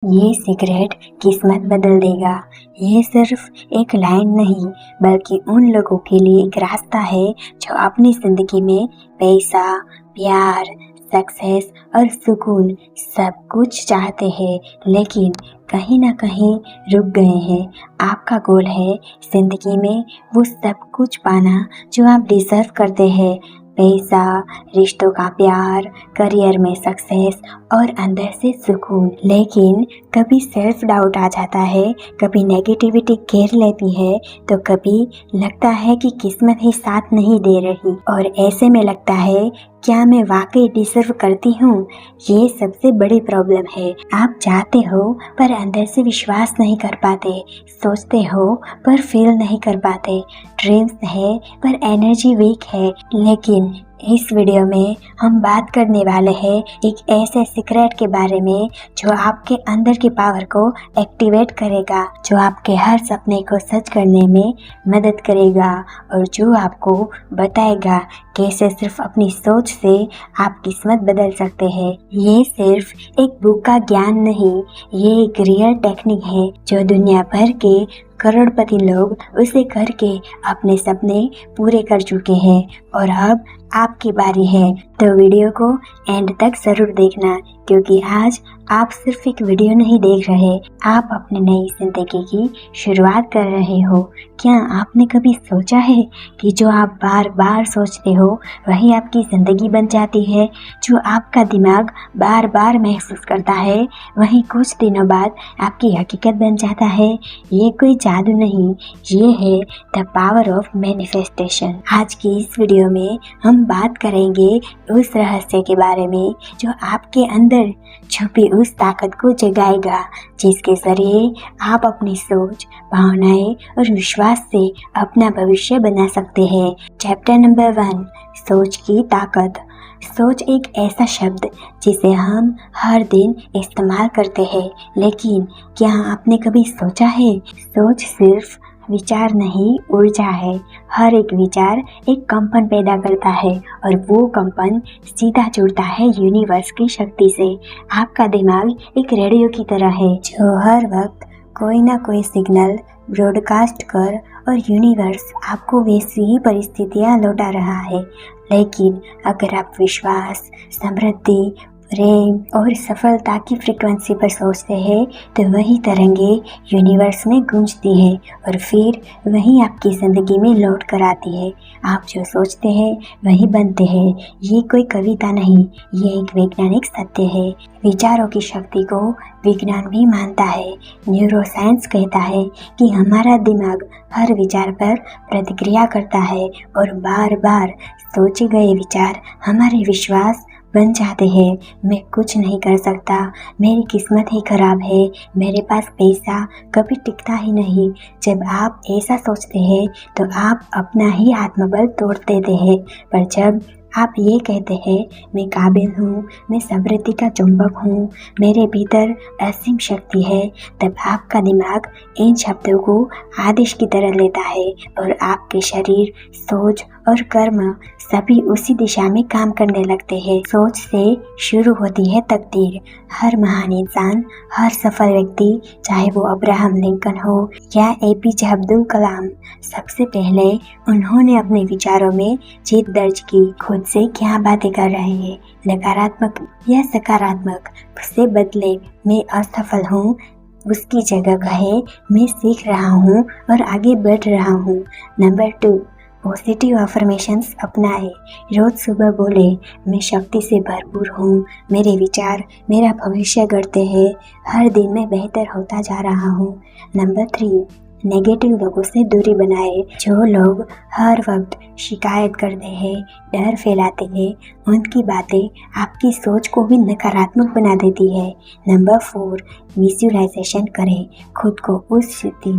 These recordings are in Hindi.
ये सिगरेट किस्मत बदल देगा। ये सिर्फ एक लाइन नहीं बल्कि उन लोगों के लिए एक रास्ता है जो अपनी जिंदगी में पैसा, प्यार, सक्सेस और सुकून सब कुछ चाहते हैं लेकिन कहीं ना कहीं रुक गए हैं। आपका गोल है जिंदगी में वो सब कुछ पाना जो आप डिजर्व करते हैं। पैसा, रिश्तों का प्यार, करियर में सक्सेस और अंदर से सुकून। लेकिन कभी सेल्फ डाउट आ जाता है, कभी नेगेटिविटी घेर लेती है तो कभी लगता है कि किस्मत ही साथ नहीं दे रही और ऐसे में लगता है क्या मैं वाकई डिजर्व करती हूँ। ये सबसे बड़ी प्रॉब्लम है। आप चाहते हो पर अंदर से विश्वास नहीं कर पाते, सोचते हो पर फील नहीं कर पाते, ड्रीम्स है पर एनर्जी वीक है। लेकिन इस वीडियो में हम बात करने वाले हैं एक ऐसे सीक्रेट के बारे में जो आपके अंदर की पावर को एक्टिवेट करेगा, जो आपके हर सपने को सच करने में मदद करेगा और जो आपको बताएगा कैसे सिर्फ अपनी सोच से आप किस्मत बदल सकते हैं। ये सिर्फ एक बुक का ज्ञान नहीं, ये एक रियल टेक्निक है जो दुनिया भर के करोड़पति लोग उसे करके अपने सपने पूरे कर चुके हैं और अब आपकी बारी है। तो वीडियो को एंड तक जरूर देखना क्योंकि आज आप सिर्फ एक वीडियो नहीं देख रहे, आप अपनी नई जिंदगी की शुरुआत कर रहे हो। क्या आपने कभी सोचा है कि जो आप बार बार सोचते हो वही आपकी ज़िंदगी बन जाती है? जो आपका दिमाग बार बार महसूस करता है वही कुछ दिनों बाद आपकी हकीकत बन जाता है। ये कोई जादू नहीं, ये है द पावर ऑफ मैनिफेस्टेशन। आज की इस वीडियो में हम बात करेंगे उस रहस्य के बारे में जो आपके अंदर छुपी उस ताकत को जगाएगा जिसके जरिए आप अपनी सोच, भावनाएं और विश्वास से अपना भविष्य बना सकते हैं। चैप्टर नंबर 1, सोच की ताकत। सोच एक ऐसा शब्द जिसे हम हर दिन इस्तेमाल करते हैं, लेकिन क्या आपने कभी सोचा है सोच सिर्फ विचार नहीं, ऊर्जा है। हर एक विचार एक कंपन पैदा करता है और वो कंपन सीधा जुड़ता है यूनिवर्स की शक्ति से। आपका दिमाग एक रेडियो की तरह है जो हर वक्त कोई ना कोई सिग्नल ब्रॉडकास्ट कर और यूनिवर्स आपको वैसी ही परिस्थितियाँ लौटा रहा है। लेकिन अगर आप विश्वास, समृद्धि, प्रेम और सफलता की फ्रीक्वेंसी पर सोचते हैं तो वही तरंगे यूनिवर्स में गूंजती है और फिर वही आपकी ज़िंदगी में लौट कर आती है। आप जो सोचते हैं वही बनते हैं। ये कोई कविता नहीं, ये एक वैज्ञानिक सत्य है। विचारों की शक्ति को विज्ञान भी मानता है। न्यूरोसाइंस कहता है कि हमारा दिमाग हर विचार पर प्रतिक्रिया करता है और बार बार सोचे गए विचार हमारे विश्वास बन जाते हैं। मैं कुछ नहीं कर सकता, मेरी किस्मत ही खराब है, मेरे पास पैसा कभी टिकता ही नहीं। जब आप ऐसा सोचते हैं तो आप अपना ही आत्मबल तोड़ देते हैं। पर जब आप ये कहते हैं मैं काबिल हूँ, मैं समृद्धि का चुंबक हूँ, मेरे भीतर असीम शक्ति है, तब आपका दिमाग इन शब्दों को आदेश की तरह लेता है और आपके शरीर, सोच और कर्म सभी उसी दिशा में काम करने लगते हैं। सोच से शुरू होती है तकदीर। हर महान इंसान, हर सफल व्यक्ति, चाहे वो अब्राहम लिंकन हो या एपीजे अब्दुल कलाम, सबसे पहले उन्होंने अपने विचारों में जीत दर्ज की। खुद से क्या बातें कर रहे हैं, नकारात्मक या सकारात्मक, उससे बदले मैं असफल हूँ उसकी जगह कहे मैं सीख रहा हूँ और आगे बढ़ रहा हूँ। नंबर 2, पॉजिटिव अफर्मेशंस अपनाए। रोज सुबह बोले मैं शक्ति से भरपूर हूँ, मेरे विचार मेरा भविष्य गढ़ते हैं, हर दिन मैं बेहतर होता जा रहा हूँ। नंबर 3, नेगेटिव लोगों से दूरी बनाए। जो लोग हर वक्त शिकायत करते हैं, डर फैलाते हैं, उनकी बातें आपकी सोच को भी नकारात्मक बना देती है। नंबर 4, विजुअलाइजेशन करें। खुद को उस स्थिति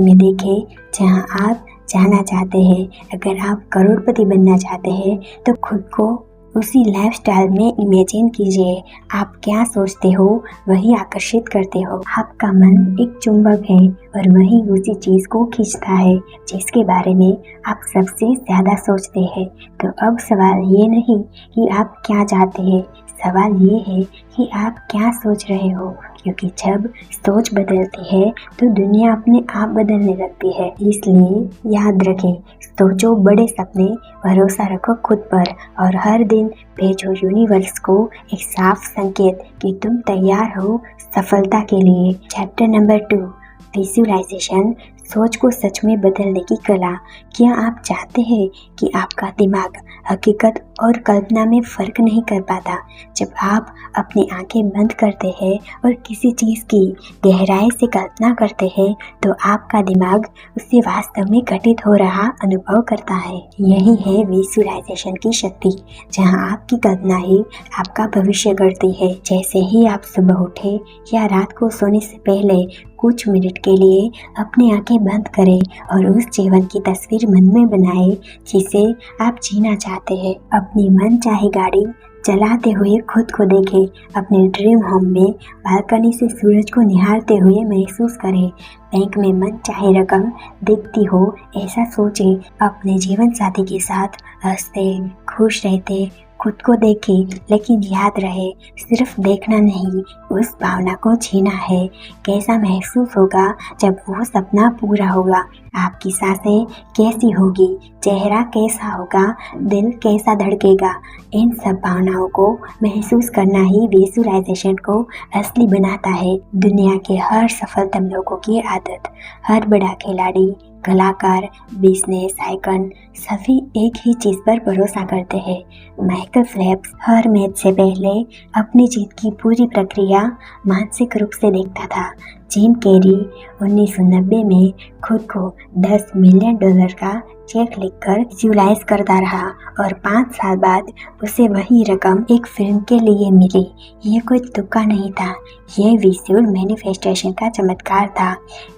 में देखें जहां आप जाना चाहते हैं। अगर आप करोड़पति बनना चाहते हैं तो खुद को उसी लाइफस्टाइल में इमेजिन कीजिए। आप क्या सोचते हो वही आकर्षित करते हो। आपका मन एक चुंबक है और वही उसी चीज को खींचता है जिसके बारे में आप सबसे ज्यादा सोचते हैं। तो अब सवाल ये नहीं कि आप क्या चाहते हैं, सवाल ये है कि आप क्या सोच रहे हो, क्योंकि जब सोच बदलती है तो दुनिया अपने आप बदलने लगती है। इसलिए याद रखें, सोचो बड़े सपने, भरोसा रखो खुद पर और हर दिन भेजो यूनिवर्स को एक साफ संकेत कि तुम तैयार हो सफलता के लिए। चैप्टर नंबर 2, विजुअलाइजेशन, सोच को सच में बदलने की कला। क्या आप चाहते हैं कि आपका दिमाग हकीकत और कल्पना में फ़र्क नहीं कर पाता? जब आप अपनी आंखें बंद करते हैं और किसी चीज़ की गहराई से कल्पना करते हैं तो आपका दिमाग उससे वास्तव में घटित हो रहा अनुभव करता है। यही है विजुअलाइजेशन की शक्ति, जहां आपकी कल्पना ही आपका भविष्य गढ़ती है। जैसे ही आप सुबह उठे या रात को सोने से पहले कुछ मिनट के लिए अपनी आंखें बंद करें और उस जीवन की तस्वीर मन में बनाएं जिसे आप जीना चाहते हैं। अपनी मन चाहे गाड़ी चलाते हुए खुद को देखें। अपने ड्रीम होम में बालकनी से सूरज को निहारते हुए महसूस करें। बैंक में मन चाहे रकम दिखती हो ऐसा सोचें। अपने जीवन साथी के साथ हंसते खुश रहते खुद को देखें, लेकिन याद रहे सिर्फ देखना नहीं, उस भावना को जीना है। कैसा महसूस होगा जब वो सपना पूरा होगा? आपकी सांसें कैसी होगी, चेहरा कैसा होगा, दिल कैसा धड़केगा? इन सब भावनाओं को महसूस करना ही विजुअलाइजेशन को असली बनाता है। दुनिया के हर सफलतम लोगों की आदत, हर बड़ा खिलाड़ी, कलाकार, बिजनेस आइकन सभी एक ही चीज़ पर भरोसा करते हैं। माइकल फेल्प्स हर मैच से पहले अपनी जीत की पूरी प्रक्रिया मानसिक रूप से देखता था। जिम कैरी 1990 में खुद को $10 मिलियन का चेक लिखकर विजुअलाइज करता रहा और 5 साल बाद उसे वही रकम एक फिल्म के लिए मिली। ये कोई तुक्का नहीं था, ये विजुअल मैनिफेस्टेशन का चमत्कार था।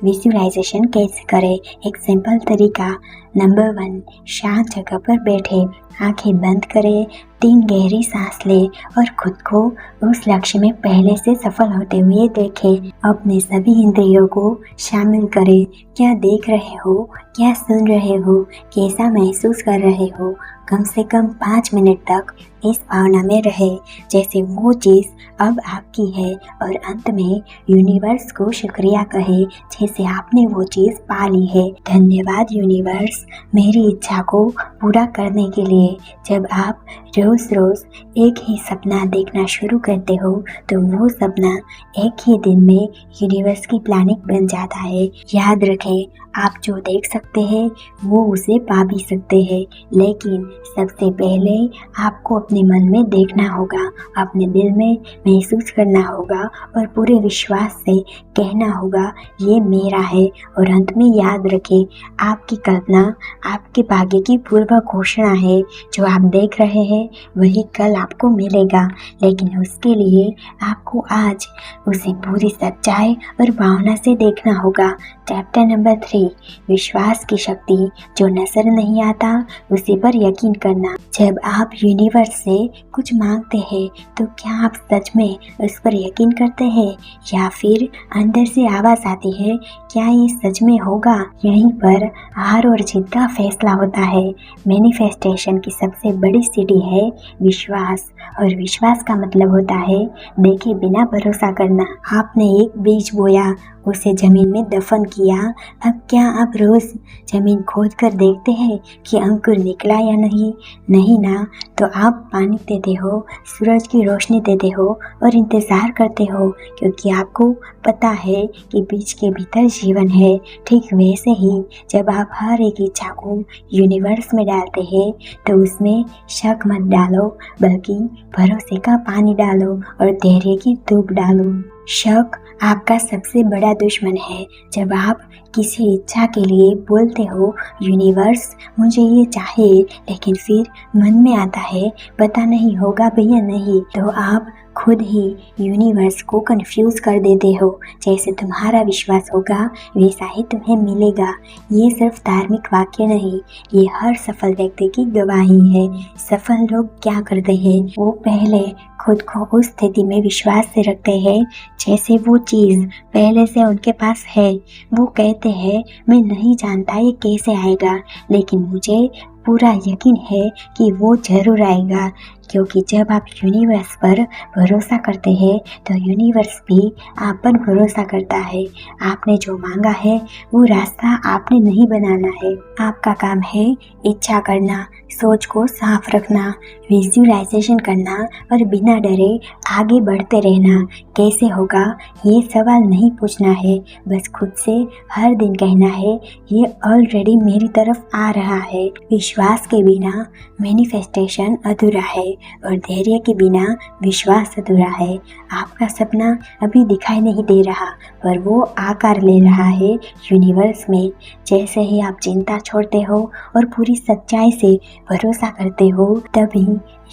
विजुअलाइजेशन कैसे करें? एक सिंपल तरीका। नंबर 1, शांत जगह पर बैठे, आंखें बंद करें, 3 गहरी सांस लें और खुद को उस लक्ष्य में पहले से सफल होते हुए देखें। अपने सभी इंद्रियों को शामिल करें। क्या देख रहे हो, क्या सुन रहे हो, कैसा महसूस कर रहे हो? कम से कम 5 मिनट तक इस भावना में रहे जैसे वो चीज़ अब आपकी है और अंत में यूनिवर्स को शुक्रिया कहे जैसे आपने वो चीज़ पा ली है। धन्यवाद यूनिवर्स, मेरी इच्छा को पूरा करने के लिए। जब आप रोज़ रोज़ एक ही सपना देखना शुरू करते हो तो वो सपना एक ही दिन में यूनिवर्स की प्लानिंग बन जाता है। याद रखें, आप जो देख सकते हैं वो उसे पा भी सकते हैं, लेकिन सबसे पहले आपको अपने मन में देखना होगा, अपने दिल में महसूस करना होगा और पूरे विश्वास से कहना होगा ये मेरा है। और अंत में याद रखें, आपकी कल्पना आपके भाग्य की पूर्व घोषणा है। जो आप देख रहे हैं वही कल आपको मिलेगा, लेकिन उसके लिए आपको आज उसे पूरी सच्चाई और भावना से देखना होगा। चैप्टर नंबर 3, विश्वास की शक्ति। जो नजर नहीं आता उसी पर यकीन करना। जब आप यूनिवर्स से कुछ मांगते हैं तो क्या आप सच में उस पर यकीन करते हैं या फिर अंदर से आवाज आती है क्या ये सच में होगा? यहीं पर हार और जीत का फैसला होता है। मैनिफेस्टेशन की सबसे बड़ी सीढ़ी है विश्वास, और विश्वास का मतलब होता है देखे बिना भरोसा करना। आपने एक बीज बोया, उसे जमीन में दफन किया। अब क्या आप रोज जमीन खोद कर देखते हैं कि अंकुर निकला या नहीं? नहीं ना। तो आप पानी देते हो, सूरज की रोशनी देते हो और इंतजार करते हो, क्योंकि आपको पता है कि बीज के भीतर जीवन है। ठीक वैसे ही जब आप हर एक इच्छा को यूनिवर्स में डालते हैं तो उसमें शक मत डालो, बल्कि भरोसे का पानी डालो और धैर्य की धूप डालो। शक आपका सबसे बड़ा दुश्मन है। जब आप किसी इच्छा के लिए बोलते हो यूनिवर्स मुझे ये चाहिए, लेकिन फिर मन में आता है पता नहीं होगा भैया नहीं, तो आप खुद ही यूनिवर्स को कंफ्यूज कर देते हो। जैसे तुम्हारा विश्वास होगा वैसा ही तुम्हें मिलेगा। ये सिर्फ धार्मिक वाक्य नहीं, ये हर सफल व्यक्ति की गवाही है। सफल लोग क्या करते हैं? वो पहले खुद को उस स्थिति में विश्वास से रखते हैं जैसे वो चीज़ पहले से उनके पास है। वो कहते हैं मैं नहीं जानता ये कैसे आएगा, लेकिन मुझे पूरा यकीन है कि वो जरूर आएगा। क्योंकि जब आप यूनिवर्स पर भरोसा करते हैं तो यूनिवर्स भी आप पर भरोसा करता है। आपने जो मांगा है वो रास्ता आपने नहीं बनाना है। आपका काम है इच्छा करना, सोच को साफ रखना, विजुअलाइजेशन करना और बिना डरे आगे बढ़ते रहना। कैसे होगा ये सवाल नहीं पूछना है, बस खुद से हर दिन कहना है ये ऑलरेडी मेरी तरफ आ रहा है। विश्वास के बिना मैनिफेस्टेशन अधूरा है और धैर्य के बिना विश्वास अधूरा है। आपका सपना अभी दिखाई नहीं दे रहा पर वो आकार ले रहा है यूनिवर्स में। जैसे ही आप चिंता छोड़ते हो और पूरी सच्चाई से भरोसा करते हो तभी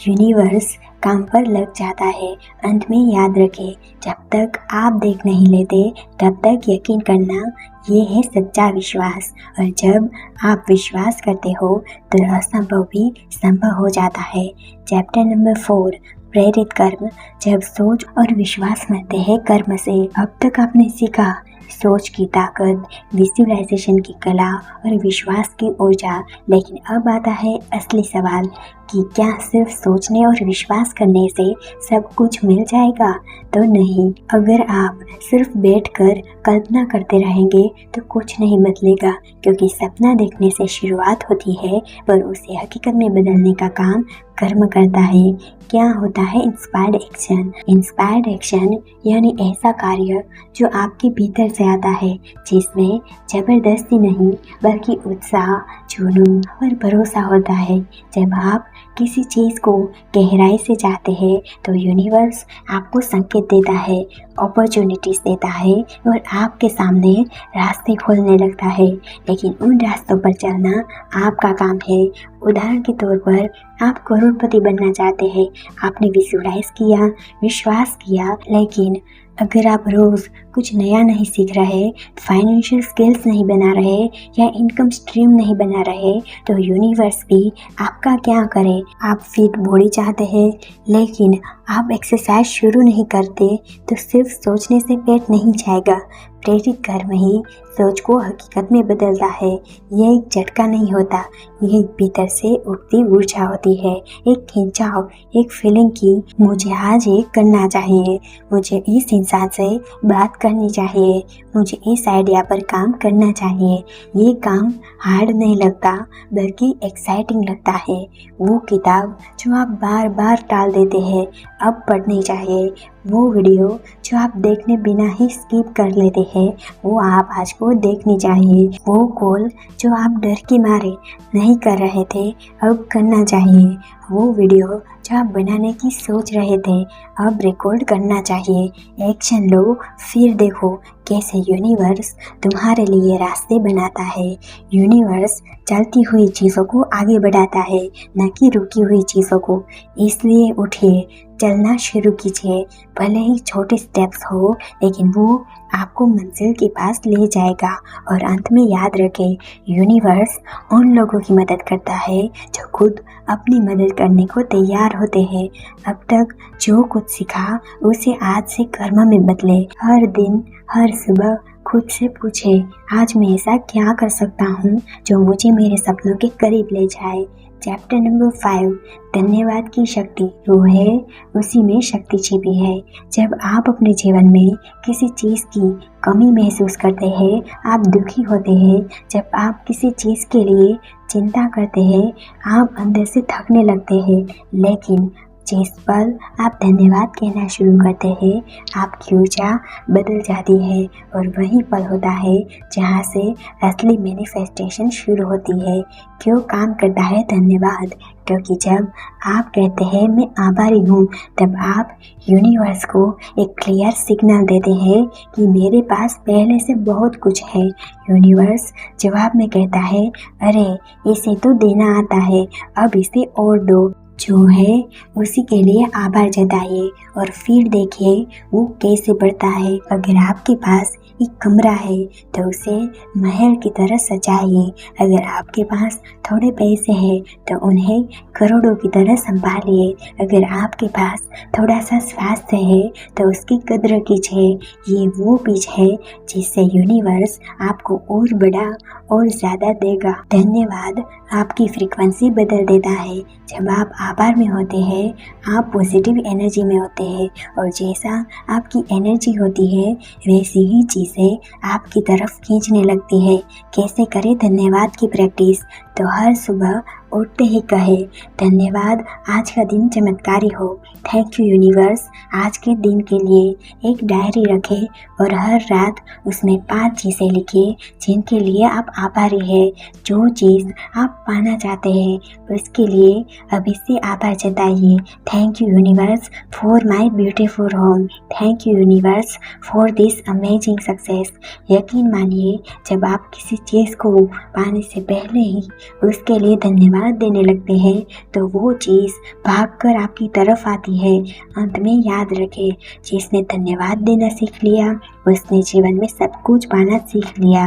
यूनिवर्स काम पर लग जाता है। अंत में याद रखें, जब तक आप देख नहीं लेते तब तक यकीन करना, ये है सच्चा विश्वास। और जब आप विश्वास करते हो तो असंभव भी संभव हो जाता है। चैप्टर नंबर 4, प्रेरित कर्म। जब सोच और विश्वास मिलते हैं कर्म से। अब तक आपने सीखा सोच की ताकत, विजुअलाइजेशन की कला और विश्वास की ऊर्जा, लेकिन अब आता है असली सवाल कि क्या सिर्फ सोचने और विश्वास करने से सब कुछ मिल जाएगा? तो नहीं। अगर आप सिर्फ बैठकर कल्पना करते रहेंगे तो कुछ नहीं बदलेगा, क्योंकि सपना देखने से शुरुआत होती है पर उसे हकीकत में बदलने का काम कर्म करता है। क्या होता है इंस्पायर्ड एक्शन? इंस्पायर्ड एक्शन यानी ऐसा कार्य जो आपके भीतर से आता है, जिसमें जबरदस्ती नहीं बल्कि उत्साह, जुनून और भरोसा होता है। जब आप किसी चीज़ को गहराई से चाहते हैं तो यूनिवर्स आपको संकेत देता है, अपॉर्चुनिटीज देता है और आपके सामने रास्ते खोलने लगता है। लेकिन उन रास्तों पर चलना आपका काम है। उदाहरण के तौर पर आप करोड़पति बनना चाहते हैं। आपने विजुअलाइज किया, विश्वास किया, लेकिन अगर आप रोज़ कुछ नया नहीं सीख रहे, फाइनेंशियल स्किल्स नहीं बना रहे या इनकम स्ट्रीम नहीं बना रहे तो यूनिवर्स भी आपका क्या करे? आप फिट बॉडी चाहते हैं लेकिन आप एक्सरसाइज शुरू नहीं करते तो सिर्फ सोचने से पेट नहीं जाएगा। प्रेरित कर्म ही सोच को हकीकत में बदलता है। यह एक झटका नहीं होता, यह एक भीतर से उठती ऊर्जा होती है, एक खिंचाव, एक फीलिंग की मुझे आज ये करना चाहिए, मुझे इस इंसान से बात करनी चाहिए, मुझे इस आइडिया पर काम करना चाहिए। ये काम हार्ड नहीं लगता बल्कि एक्साइटिंग लगता है। वो किताब जो आप बार बार टाल देते हैं अब पढ़नी चाहिए। वो वीडियो जो आप देखने बिना ही स्किप कर लेते हैं वो आप आज को देखनी चाहिए। वो कॉल जो आप डर के मारे नहीं कर रहे थे अब करना चाहिए। वो वीडियो जो आप बनाने की सोच रहे थे अब रिकॉर्ड करना चाहिए। एक्शन लो, फिर देखो कैसे यूनिवर्स तुम्हारे लिए रास्ते बनाता है। यूनिवर्स चलती हुई चीज़ों को आगे बढ़ाता है, न कि रुकी हुई चीज़ों को। इसलिए उठिए, चलना शुरू कीजिए। भले ही छोटे स्टेप्स हो लेकिन वो आपको मंजिल के पास ले जाएगा। और अंत में याद रखें, यूनिवर्स उन लोगों की मदद करता है जो खुद अपनी मदद करने को तैयार होते हैं। अब तक जो कुछ सीखा उसे आज से कर्म में बदले। हर दिन, हर सुबह खुद से पूछे, आज मैं ऐसा क्या कर सकता हूँ जो मुझे मेरे सपनों के करीब ले जाए। चैप्टर नंबर 5, धन्यवाद की शक्ति। वो है उसी में शक्ति छिपी है। जब आप अपने जीवन में किसी चीज़ की कमी महसूस करते हैं, आप दुखी होते हैं, जब आप किसी चीज़ के लिए चिंता करते हैं, आप अंदर से थकने लगते हैं, लेकिन जिस पल आप धन्यवाद कहना शुरू करते हैं आपकी ऊर्जा बदल जाती है। और वही पल होता है जहाँ से असली मैनिफेस्टेशन शुरू होती है। क्यों काम करता है धन्यवाद? क्योंकि जब आप कहते हैं मैं आभारी हूँ तब आप यूनिवर्स को एक क्लियर सिग्नल देते हैं कि मेरे पास पहले से बहुत कुछ है। यूनिवर्स जवाब में कहता है, अरे इसे तो देना आता है, अब इसे और दो। जो है उसी के लिए आभार जताइए और फिर देखिए वो कैसे बढ़ता है। अगर आपके पास एक कमरा है तो उसे महल की तरह सजाइए। अगर आपके पास थोड़े पैसे हैं तो उन्हें करोड़ों की तरह संभालिए। अगर आपके पास थोड़ा सा स्वास्थ्य है तो उसकी कद्र कीजिए। ये वो बीज है जिससे यूनिवर्स आपको और बड़ा और ज़्यादा देगा। धन्यवाद आपकी फ्रीक्वेंसी बदल देता है। जब आप आभार में होते हैं आप पॉजिटिव एनर्जी में होते हैं, और जैसा आपकी एनर्जी होती है वैसी ही चीज़ें आपकी तरफ खींचने लगती है। कैसे करें धन्यवाद की प्रैक्टिस? तो हर सुबह उठते ही कहे धन्यवाद, आज का दिन चमत्कारी हो। Thank you universe. आज के दिन के लिए एक डायरी रखें और हर रात उसमें 5 चीज़ें लिखें जिनके लिए आप आभारी हैं। जो चीज़ आप पाना चाहते हैं उसके लिए अभी से आभार जताइए। Thank you universe for my beautiful home. Thank you universe for this amazing success. यकीन मानिए, जब आप किसी चीज़ को पाने से पहले ही उसके लिए धन्यवाद देने लगते हैं तो वो चीज़ भागकर आपकी तरफ आती है। अंत में याद रखें, जिसने धन्यवाद देना सीख लिया उसने जीवन में सब कुछ पाना सीख लिया।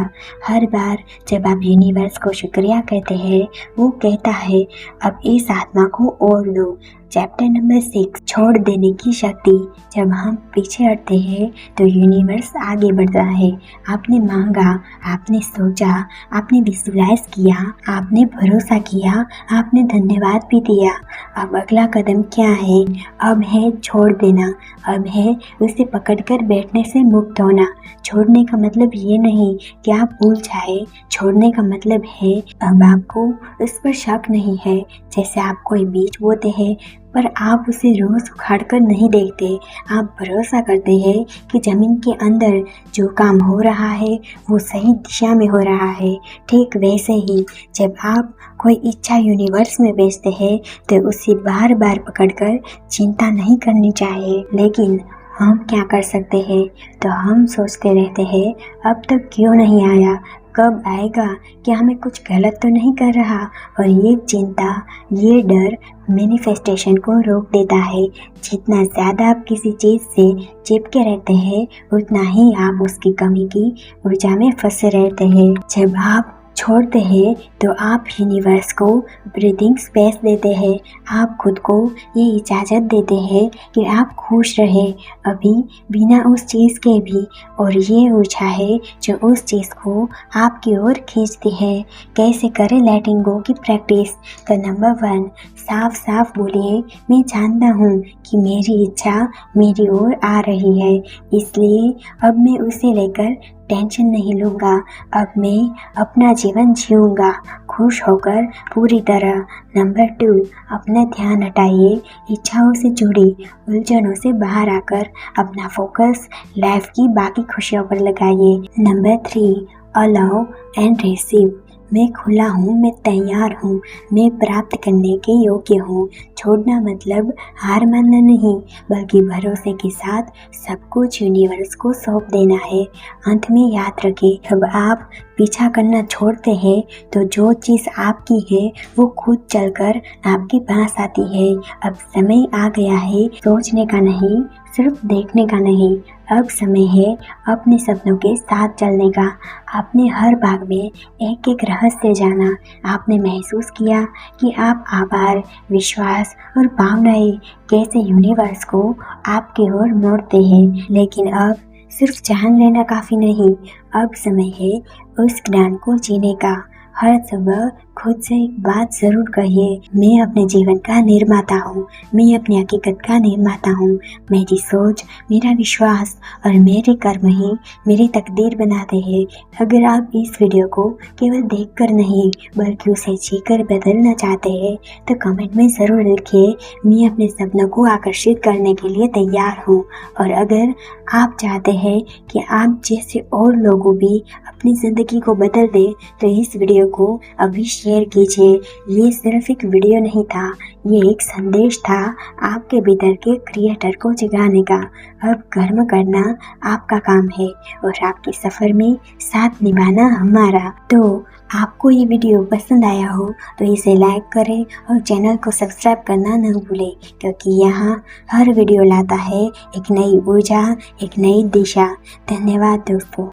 हर बार जब आप यूनिवर्स को शुक्रिया कहते हैं वो कहता है अब इस आत्मा को और लो। चैप्टर नंबर 6, छोड़ देने की शक्ति। जब हम पीछे हटते हैं तो यूनिवर्स आगे बढ़ता है। आपने मांगा, आपने सोचा, आपने विजुलाइज किया, आपने भरोसा किया, आपने धन्यवाद भी दिया। अब अगला कदम क्या है? अब है छोड़ देना। अब है उसे पकड़कर बैठने से मुक्त होना। छोड़ने का मतलब ये नहीं कि आप भूल जाए। छोड़ने का मतलब है अब आपको उस पर शक नहीं है। जैसे आप कोई बीज बोते हैं पर आप उसे रोज उखाड़ कर नहीं देखते। आप भरोसा करते हैं कि ज़मीन के अंदर जो काम हो रहा है वो सही दिशा में हो रहा है। ठीक वैसे ही जब आप कोई इच्छा यूनिवर्स में भेजते हैं तो उसे बार बार पकड़कर चिंता नहीं करनी चाहिए। लेकिन हम क्या कर सकते हैं? तो हम सोचते रहते हैं अब तक क्यों नहीं आया, कब आएगा, क्या हमें कुछ गलत तो नहीं कर रहा। और ये चिंता, ये डर मैनिफेस्टेशन को रोक देता है। जितना ज़्यादा आप किसी चीज़ से चिपके रहते हैं उतना ही आप उसकी कमी की ऊर्जा में फंसे रहते हैं। जब आप छोड़ते हैं तो आप यूनिवर्स को ब्रीदिंग स्पेस देते हैं। आप खुद को ये इजाज़त देते हैं कि आप खुश रहे अभी बिना उस चीज़ के भी। और ये ऊर्जा है जो उस चीज़ को आपकी ओर खींचती है। कैसे करें लेटिंग गो की प्रैक्टिस? तो नंबर 1, साफ साफ बोलिए मैं जानता हूँ कि मेरी इच्छा मेरी ओर आ रही है, इसलिए अब मैं उसे लेकर टेंशन नहीं लूँगा। अब मैं अपना जीवन जीऊँगा खुश होकर पूरी तरह। नंबर 2, अपना ध्यान हटाइए इच्छाओं से जुड़ी उलझनों से बाहर आकर अपना फोकस लाइफ की बाकी खुशियों पर लगाइए। Number 3, allow and receive. मैं खुला हूँ, मैं तैयार हूँ, मैं प्राप्त करने के योग्य हूँ। छोड़ना मतलब हार मानना नहीं, बल्कि भरोसे के साथ सब कुछ यूनिवर्स को सौंप देना है। अंत में याद रखें, जब आप पीछा करना छोड़ते हैं तो जो चीज़ आपकी है वो खुद चलकर आपके पास आती है। अब समय आ गया है सोचने का नहीं, सिर्फ देखने का नहीं। अब समय है अपने सपनों के साथ चलने का। आपने हर भाग में एक एक रहस्य जाना। आपने महसूस किया कि आप आभार, विश्वास और भावनाएं कैसे यूनिवर्स को आपकी ओर मोड़ते हैं। लेकिन अब सिर्फ जान लेना काफ़ी नहीं, अब समय है उस ज्ञान को जीने का। हर सुबह खुद से एक बात ज़रूर कहिए, मैं अपने जीवन का निर्माता हूँ, मैं अपनी हकीकत का निर्माता हूँ। मेरी सोच, मेरा विश्वास और मेरे कर्म ही मेरी तकदीर बनाते हैं। अगर आप इस वीडियो को केवल देखकर नहीं बल्कि उसे जीकर बदलना चाहते हैं तो कमेंट में ज़रूर लिखिए, मैं अपने सपनों को आकर्षित करने के लिए तैयार हूँ। और अगर आप चाहते हैं कि आप जैसे और लोगों भी अपनी ज़िंदगी को बदल दें तो इस वीडियो को अभी शेयर कीजिए। ये सिर्फ एक वीडियो नहीं था, ये एक संदेश था आपके भीतर के क्रिएटर को जगाने का। अब कर्म करना आपका काम है और आपके सफ़र में साथ निभाना हमारा। तो आपको ये वीडियो पसंद आया हो तो इसे लाइक करें और चैनल को सब्सक्राइब करना न भूलें, क्योंकि यहाँ हर वीडियो लाता है एक नई ऊर्जा, एक नई दिशा। धन्यवाद दोस्तों।